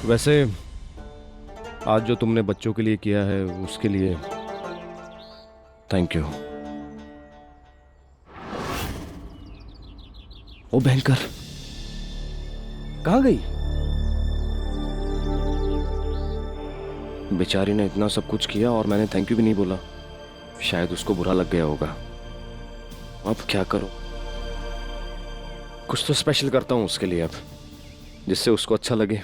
वैसे आज जो तुमने बच्चों के लिए किया है उसके लिए थैंक यू। ओ भयंकर, कहाँ गई? बेचारी ने इतना सब कुछ किया और मैंने थैंक यू भी नहीं बोला। शायद उसको बुरा लग गया होगा। अब क्या करूं? कुछ तो स्पेशल करता हूं उसके लिए अब, जिससे उसको अच्छा लगे।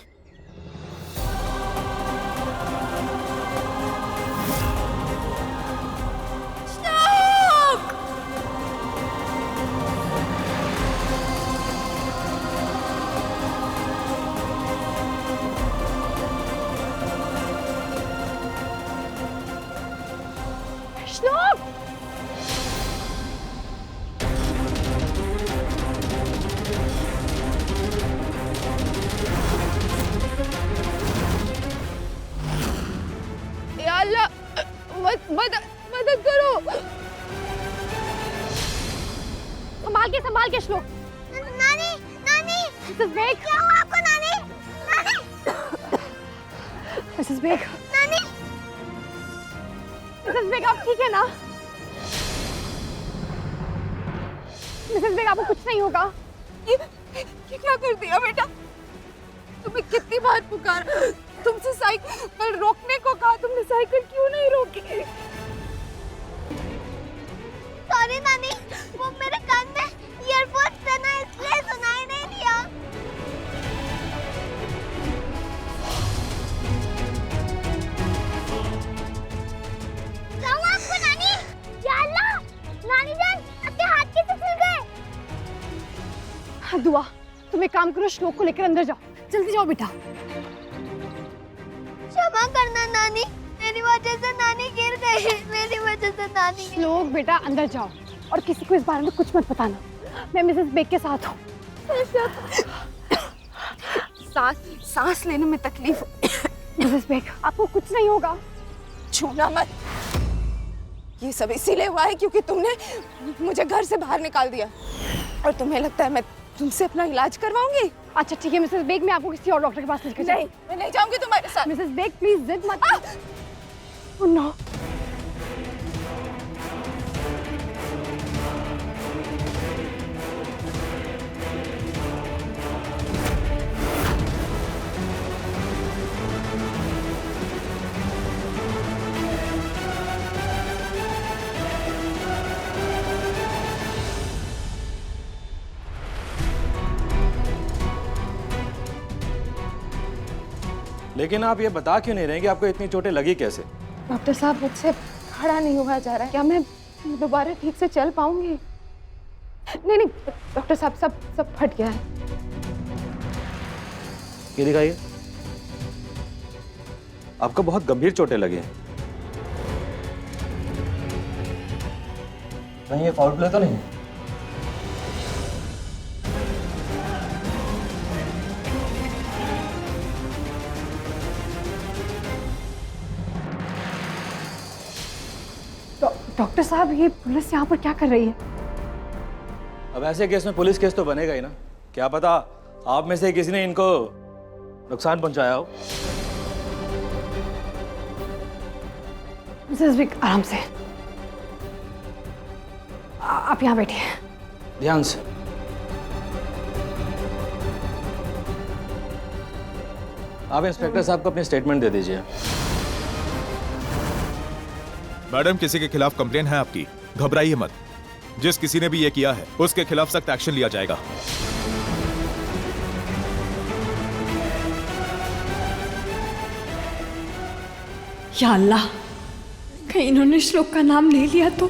श्लोक! या अल्लाह, मदद करो। संभाल के श्लोक। नानी, नानी, विवेक, क्या हुआ आपको नानी? नानी, मिसेस बेग, नानी, मिसेस बेग आप ठीक है ना? मिसेस बेग आपको कुछ नहीं होगा? ये क्या कर दिया बेटा? तुम्हें कितनी बार पुकारा, तुमसे साइकिल रोकने को कहा, तुमने साइकिल क्यों नहीं रोकी? सॉरी नानी, वो मेरे कान में ईयरफोन था ना, इसलिए सुनाई नहीं दिया। क्या हुआ आपको नानी? या अल्लाह, नानी जान, आपके हाथ कैसे फूल गए? दुआ, तुम एक काम करो, श्लोक को लेकर अंदर जाओ। जल्दी जाओ बेटा। क्षमा करना नानी, मेरी वजह से नानी गिर गई, मेरी वजह से नानी गिर गई। श्लोक बेटा अंदर जाओ और किसी को इस बारे में कुछ मत बताना। मैं मिसेस बेग के साथ हूँ। सांस लेने में तकलीफ। मिसेस बेग आपको कुछ नहीं होगा। छूना मत। ये सब इसीलिए हुआ है क्योंकि तुमने मुझे घर से बाहर निकाल दिया और तुम्हें लगता है मैं तुमसे अपना इलाज करवाऊंगी? अच्छा ठीक है मिसेस बेग, मैं आपको किसी और डॉक्टर के पास लेकर नहीं, मैं नहीं जाऊंगी तुम्हारे साथ। मिसेस बेग प्लीज जिद मत। Oh no. लेकिन आप ये बता क्यों नहीं रहे कि आपको इतनी चोटें लगी कैसे? डॉक्टर साहब, मुझसे खड़ा नहीं हुआ जा रहा है। क्या मैं दोबारा ठीक से चल पाऊंगी? नहीं नहीं डॉक्टर साहब, सब फट गया है। ये दिखाइए। आपको बहुत गंभीर चोटें लगी हैं। कहीं ये फाउल प्ले तो नहीं? डॉक्टर साहब ये पुलिस यहाँ पर क्या कर रही है? अब ऐसे केस में पुलिस केस तो बनेगा ही ना। क्या पता आप में से किसी ने इनको नुकसान पहुंचाया हो। मिसेस बेग आराम से। आप यहाँ बैठिए। ध्यान से। आप इंस्पेक्टर साहब को अपनी स्टेटमेंट दे दीजिए। मैडम, किसी के खिलाफ कंप्लेन है आपकी, घबराइए मत। जिस किसी ने भी ये किया है उसके खिलाफ सख्त एक्शन लिया जाएगा। या अल्लाह, कहीं इन्होंने श्लोक का नाम ले लिया तो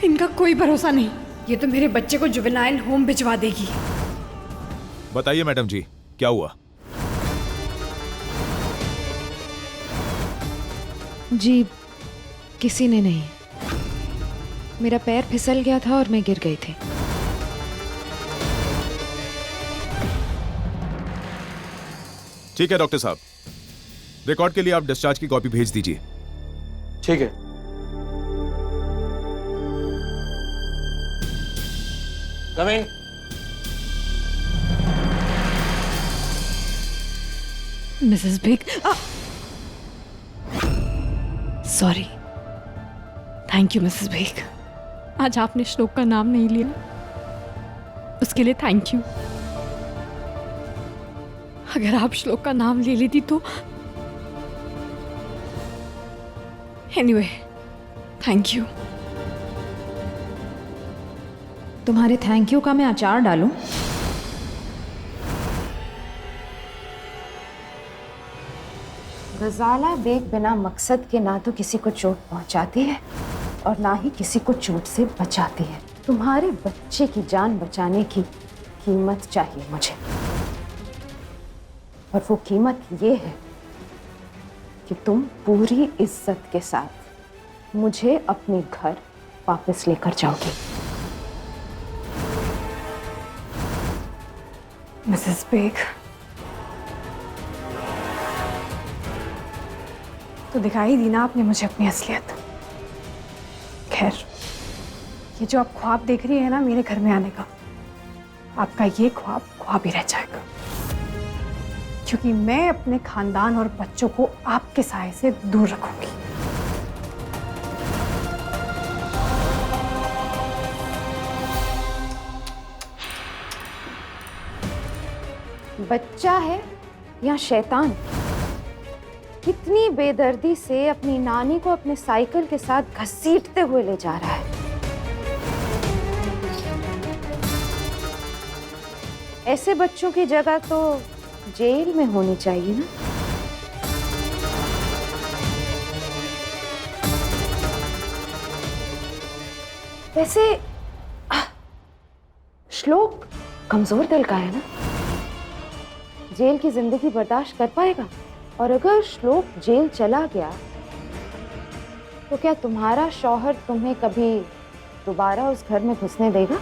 इनका कोई भरोसा नहीं। ये तो मेरे बच्चे को जुवेनाइल होम भिजवा देगी। बताइए मैडम जी, क्या हुआ? जी किसी ने नहीं, मेरा पैर फिसल गया था और मैं गिर गई थी। ठीक है डॉक्टर साहब, रिकॉर्ड के लिए आप डिस्चार्ज की कॉपी भेज दीजिए। ठीक है। Come in. Mrs Baig, sorry. Thank you Mrs Baig, आज आपने श्लोक का नाम नहीं लिया, उसके लिए थैंक यू। अगर आप श्लोक का नाम ले लेती तो एनीवे, थैंक यू। तुम्हारे थैंक यू का मैं अचार डालूं? गजाला बेग बिना मकसद के ना तो किसी को चोट पहुंचाती है और ना ही किसी को चोट से बचाती है। तुम्हारे बच्चे की जान बचाने की कीमत चाहिए मुझे, और वो कीमत ये है कि तुम पूरी इज्जत के साथ मुझे अपने घर वापस लेकर जाओगी। मिसेस बेग, तो दिखाई दी ना आपने मुझे अपनी असलियत। खैर, ये जो आप ख्वाब देख रही है ना मेरे घर में आने का, आपका ये ख्वाब ख्वाब ही रह जाएगा, क्योंकि मैं अपने खानदान और बच्चों को आपके साए से दूर रखूंगी। बच्चा है या शैतान? कितनी बेदर्दी से अपनी नानी को अपने साइकिल के साथ घसीटते हुए ले जा रहा है। ऐसे बच्चों की जगह तो जेल में होनी चाहिए ना। वैसे श्लोक कमजोर दिल का है ना, जेल की जिंदगी बर्दाश्त कर पाएगा? और अगर श्लोक जेल चला गया तो क्या तुम्हारा शौहर तुम्हें कभी दोबारा उस घर में घुसने देगा?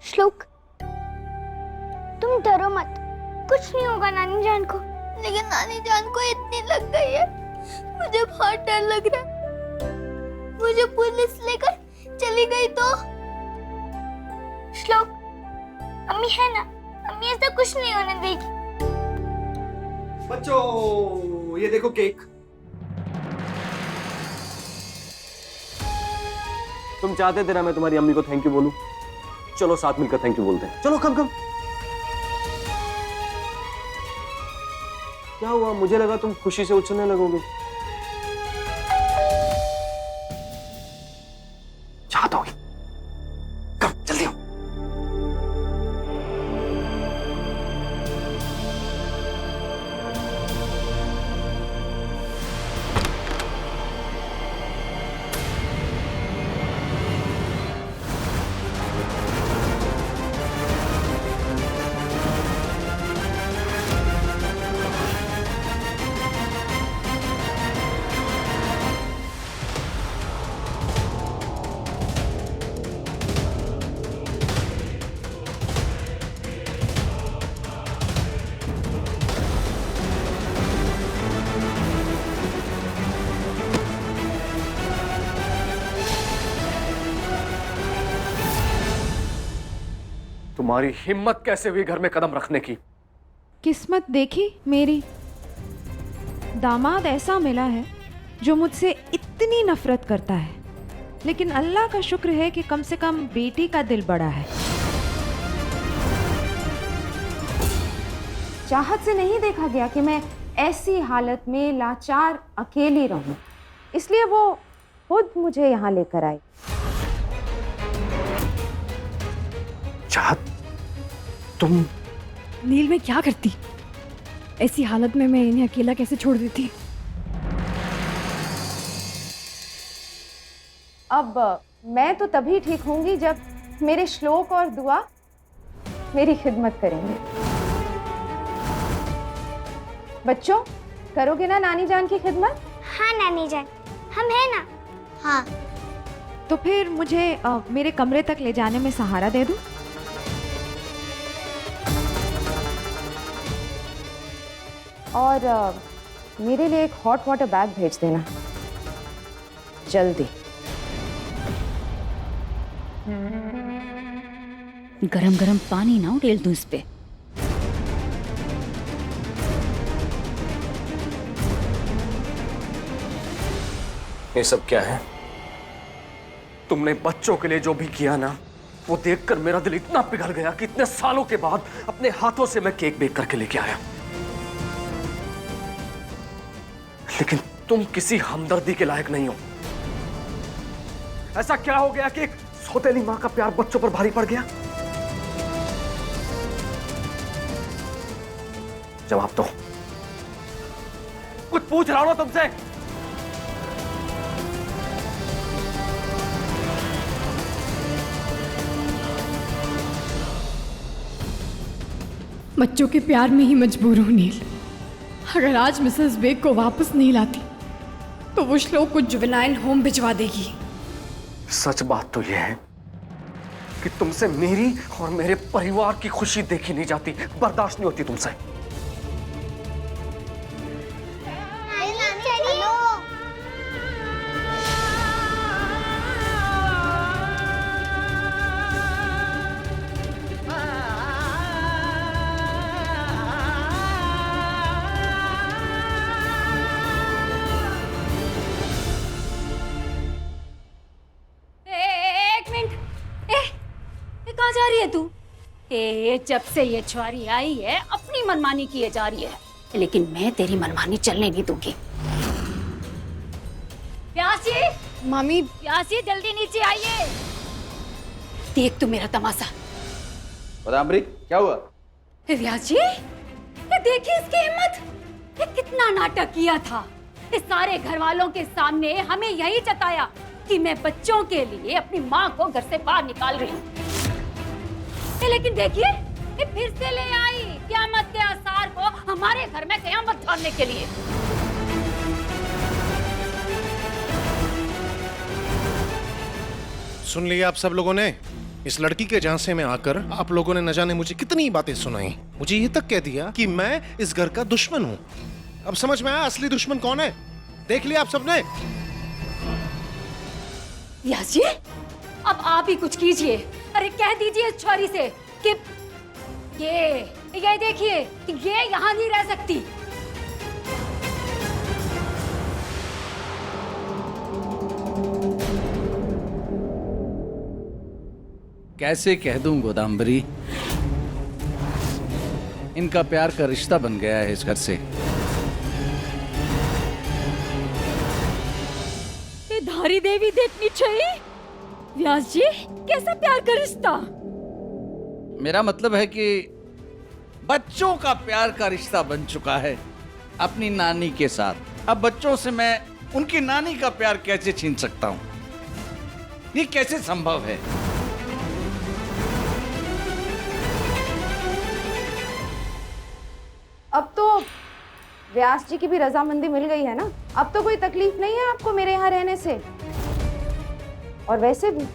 श्लोक, तुम डरो मत, कुछ नहीं होगा नानी जान को। लेकिन नानी जान को इतनी लग गई है, मुझे बहुत डर लग रहा है। मुझे पुलिस लेकर चली गई तो? श्लोक, अम्मी है ना, अम्मी ऐसा कुछ नहीं होने देगी। बच्चों, ये देखो केक। तुम चाहते थे ना मैं तुम्हारी अम्मी को थैंक यू बोलूं, चलो साथ मिलकर थैंक यू बोलते हैं। चलो कम कम। क्या हुआ? मुझे लगा तुम खुशी से उछलने लगोगे। चाहता हूं, कम जल्दी आओ। तुम्हारी हिम्मत कैसे हुई घर में कदम रखने की? किस्मत देखी मेरी, दामाद ऐसा मिला है जो मुझसे इतनी नफरत करता है, लेकिन अल्लाह का शुक्र है कि कम से कम बेटी का दिल बड़ा है। चाहत से नहीं देखा गया कि मैं ऐसी हालत में लाचार अकेली रहूं, इसलिए वो खुद मुझे यहाँ लेकर आई। चाहत, तुम नील, मैं क्या करती? ऐसी हालत में मैं इन्हें अकेला कैसे छोड़ देती? अब मैं तो तभी ठीक होंगी जब मेरे श्लोक और दुआ मेरी खिदमत करेंगे। बच्चों, करोगे ना नानी जान की खिदमत? हाँ नानी जान, हम है ना। हाँ। तो फिर मुझे मेरे कमरे तक ले जाने में सहारा दे दूं? और मेरे लिए एक हॉट वाटर बैग भेज देना जल्दी। गरम गरम पानी ना उड़ेल दूं इस पे। ये सब क्या है? तुमने बच्चों के लिए जो भी किया ना, वो देखकर मेरा दिल इतना पिघल गया कि इतने सालों के बाद अपने हाथों से मैं केक बेक करके लेके आया। लेकिन तुम किसी हमदर्दी के लायक नहीं हो। ऐसा क्या हो गया कि एक सौतेली मां का प्यार बच्चों पर भारी पड़ गया? जवाब दो, कुछ पूछ रहा हूं तुमसे। बच्चों के प्यार में ही मजबूर हूं नील। अगर आज मिसेस बेग को वापस नहीं लाती तो वो श्लोक को जुवेनाइल होम भिजवा देगी। सच बात तो यह है कि तुमसे मेरी और मेरे परिवार की खुशी देखी नहीं जाती, बर्दाश्त नहीं होती तुमसे। कहाँ जा रही है तू? जब से ये छुआरी आई है अपनी मनमानी किए जा रही है, लेकिन मैं तेरी मनमानी चलने नहीं दूंगी। प्यासी, मामी प्यासी जल्दी नीचे आइए। देख तू मेरा तमाशा। गोदावरी क्या हुआ? व्यास जी, ये देखिए इसकी हिम्मत। ये कितना नाटक किया था। इस सारे घर वालों के सामने हमें यही जताया कि मैं बच्चों के लिए अपनी माँ को घर से बाहर निकाल रही हूँ। लेकिन देखिए, ये फिर से ले आई क़यामत के आसार को हमारे घर में क़यामत करने के लिए। सुन लिया आप सब लोगों ने? इस लड़की के झांसे में आकर आप लोगों ने न जाने मुझे कितनी बातें सुनाई। मुझे ये तक कह दिया कि मैं इस घर का दुश्मन हूँ। अब समझ में आया असली दुश्मन कौन है? देख लिया आप सबने? व्यास जी, अब आप ही कुछ कीजिए। अरे कह दीजिए इस छुआरी से कि ये देखिए, ये यहाँ नहीं रह सकती। कैसे कह दूं गोदाम्बरी, इनका प्यार का रिश्ता बन गया है इस घर से। ये धारी देवी देखनी चाहिए। व्यास जी, कैसा प्यार का रिश्ता? मेरा मतलब है कि बच्चों का प्यार का रिश्ता बन चुका है अपनी नानी के साथ। अब बच्चों से मैं उनकी नानी का प्यार कैसे छीन सकता हूं? ये कैसे संभव है? अब तो व्यास जी की भी रजामंदी मिल गई है ना? अब तो कोई तकलीफ नहीं है आपको मेरे यहाँ रहने से। और वैसे भी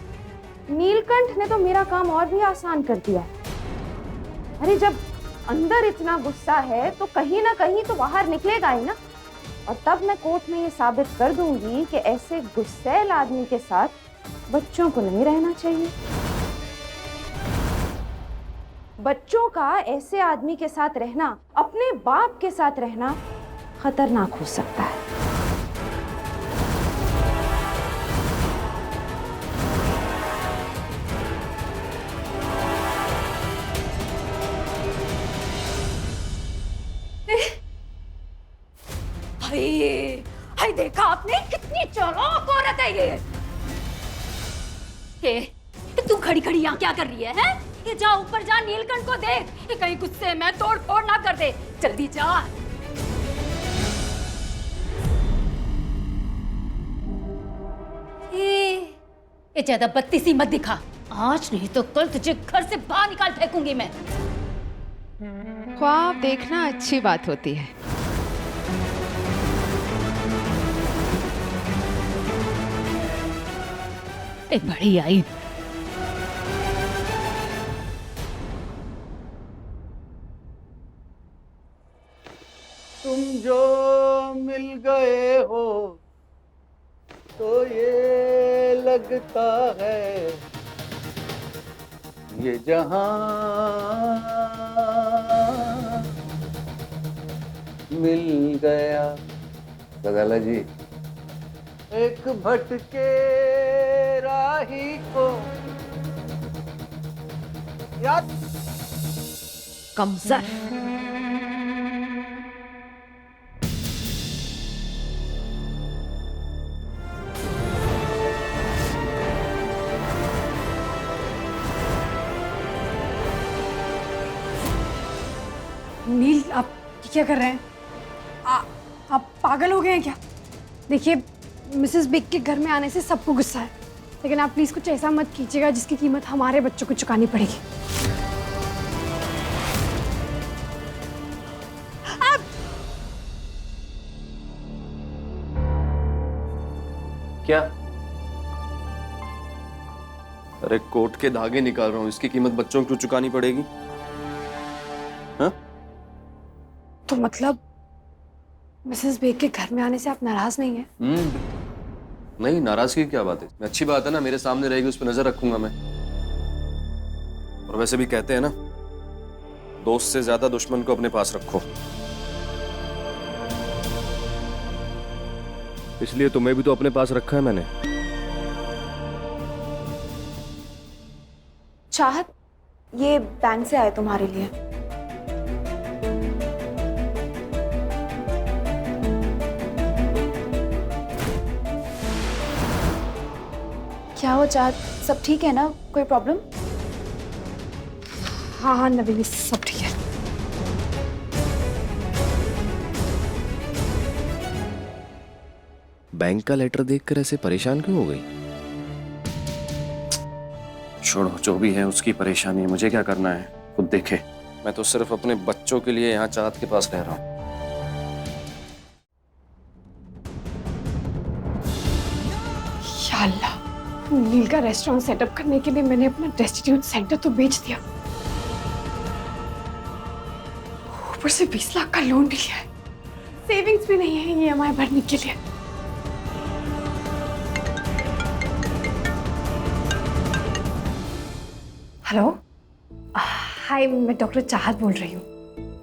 नीलकंठ ने तो मेरा काम और भी आसान कर दिया है। अरे जब अंदर इतना गुस्सा है तो कहीं ना कहीं तो बाहर निकलेगा ही ना। और तब मैं कोर्ट में ये साबित कर दूंगी कि ऐसे गुस्सैल आदमी के साथ बच्चों को नहीं रहना चाहिए। बच्चों का ऐसे आदमी के साथ रहना, अपने बाप के साथ रहना खतरनाक हो सकता है। हाय देखा आपने, कितनी चालाक औरत है ये। तू खड़ी खड़ी यहाँ क्या कर रही है? ये जा ऊपर जा, नीलकंठ को देख, ये कहीं गुस्से में तोड़ फोड़ ना कर दे। जल्दी जा। ये ज्यादा बत्तीसी मत दिखा। आज नहीं तो कल तुझे घर से बाहर निकाल फेंकूंगी मैं। ख्वाब देखना अच्छी बात होती है। बड़ी आई। तुम जो मिल गए हो तो ये लगता है ये जहां मिल गया। गजाला जी, एक भटके राही को याद। कमजोर। नील, आप क्या कर रहे हैं? आप पागल हो गए हैं क्या? देखिए, मिसेस बिग के घर में आने से सबको गुस्सा है, लेकिन आप प्लीज कुछ ऐसा मत कीजिएगा जिसकी कीमत हमारे बच्चों को चुकानी पड़ेगी। क्या? अरे कोट के धागे निकाल रहा हूं, इसकी कीमत बच्चों को चुकानी पड़ेगी? हाँ? तो मतलब मिसेस बेग के घर में आने से आप नाराज नहीं हैं? नहीं, नाराजगी की क्या बात है? अच्छी बात है ना, मेरे सामने रहेगी, उस पर नजर रखूंगा मैं। और वैसे भी कहते हैं ना, दोस्त से ज्यादा दुश्मन को अपने पास रखो। इसलिए तुम्हें भी तो अपने पास रखा है मैंने। चाहत, ये बैंक से आए तुम्हारे लिए। क्या हो चाहत, सब ठीक है ना? कोई प्रॉब्लम? हाँ हाँ नवीन, सब ठीक है। बैंक का लेटर देखकर ऐसे परेशान क्यों हो गई? छोड़ो, जो भी है उसकी परेशानी है, मुझे क्या करना है खुद देखे। मैं तो सिर्फ अपने बच्चों के लिए यहाँ चाहत के पास रह रहा हूँ। या अल्लाह, नील का रेस्टोरेंट सेटअप करने के लिए मैंने अपना डेस्टिट्यूट सेंटर तो बेच दिया, ऊपर से 20 लाख का लोन भी लिया है। सेविंग्स भी नहीं है EMI भरने के लिए। हेलो, हाय, मैं डॉक्टर चाहत बोल रही हूँ।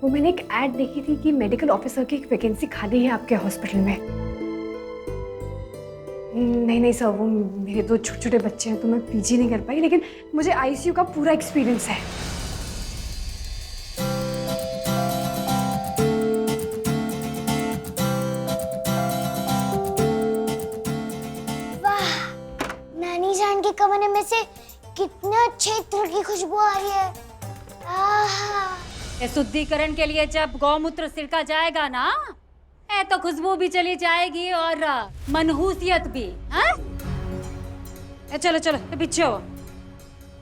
वो मैंने एक ऐड देखी थी कि मेडिकल ऑफिसर की एक वैकेंसी खाली है आपके हॉस्पिटल में। नहीं सर, वो मेरे 2 छोटे छोटे बच्चे हैं तो मैं PG नहीं कर पाई, लेकिन मुझे ICU का पूरा एक्सपीरियंस है। वाह, नानी जान के कमरे में से कितना अच्छे इत्र की खुशबू आ रही है। ये शुद्धिकरण के लिए जब गौमूत्र सिरका जाएगा ना, तो खुशबू भी चली जाएगी और मनहूसियत भी। हाँ? चलो चलो, पीछे हो,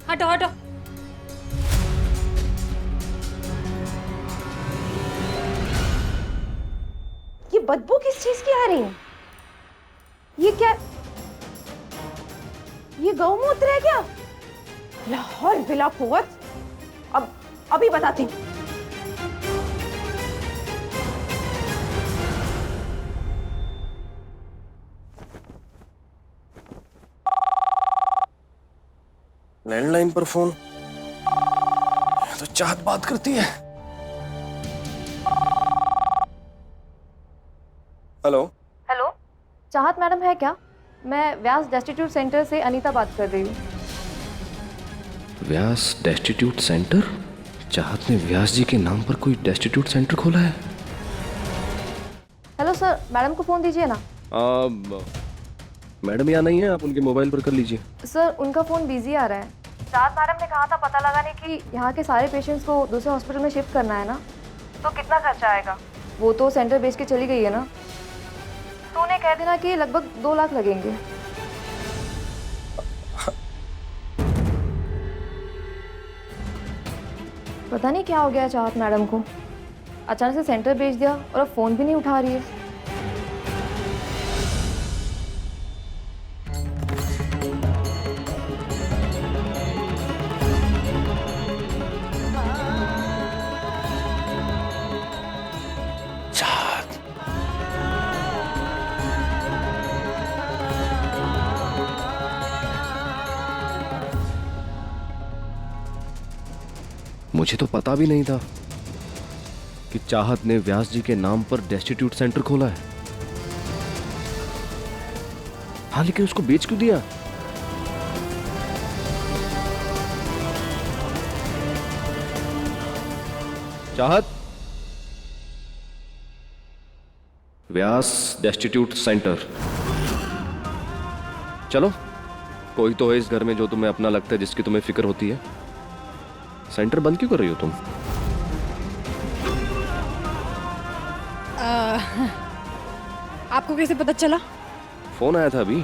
हटो हटो। ये बदबू किस चीज की आ रही है? ये क्या? ये गौमूत्र है क्या? लाहौर बिला कुव्वत, अभी बताती हूँ। लैंडलाइन पर फोन, तो चाहत बात करती है। हेलो हेलो, चाहत मैडम है क्या? मैं व्यास डेस्टिट्यूट सेंटर से अनीता बात कर रही हूँ। व्यास डेस्टिट्यूट सेंटर? चाहत ने व्यास जी के नाम पर कोई डेस्टिट्यूट सेंटर खोला है? हेलो सर, मैडम को फोन दीजिए ना। मैडम यहाँ नहीं है, आप उनके मोबाइल पर कर लीजिए। सर, उनका फोन बिजी आ रहा है। चाहत मैडम ने कहा था पता लगाने की यहाँ के सारे पेशेंट्स को दूसरे हॉस्पिटल में शिफ्ट करना है ना, तो कितना खर्चा आएगा? वो तो सेंटर बेच के चली गई है ना, तो उन्हें कह देना कि लगभग 2 लाख लगेंगे। पता नहीं क्या हो गया चाहत मैडम को, अचानक से सेंटर बेच दिया और अब फोन भी नहीं उठा रही है। मुझे तो पता भी नहीं था कि चाहत ने व्यास जी के नाम पर डेस्टिट्यूट सेंटर खोला है। हाँ, लेकिन उसको बेच क्यों दिया? चाहत, व्यास डेस्टिट्यूट सेंटर। चलो, कोई तो है इस घर में जो तुम्हें अपना लगता है, जिसकी तुम्हें फिक्र होती है। सेंटर बंद क्यों कर रही हो तुम? आपको कैसे पता चला? फोन आया था अभी।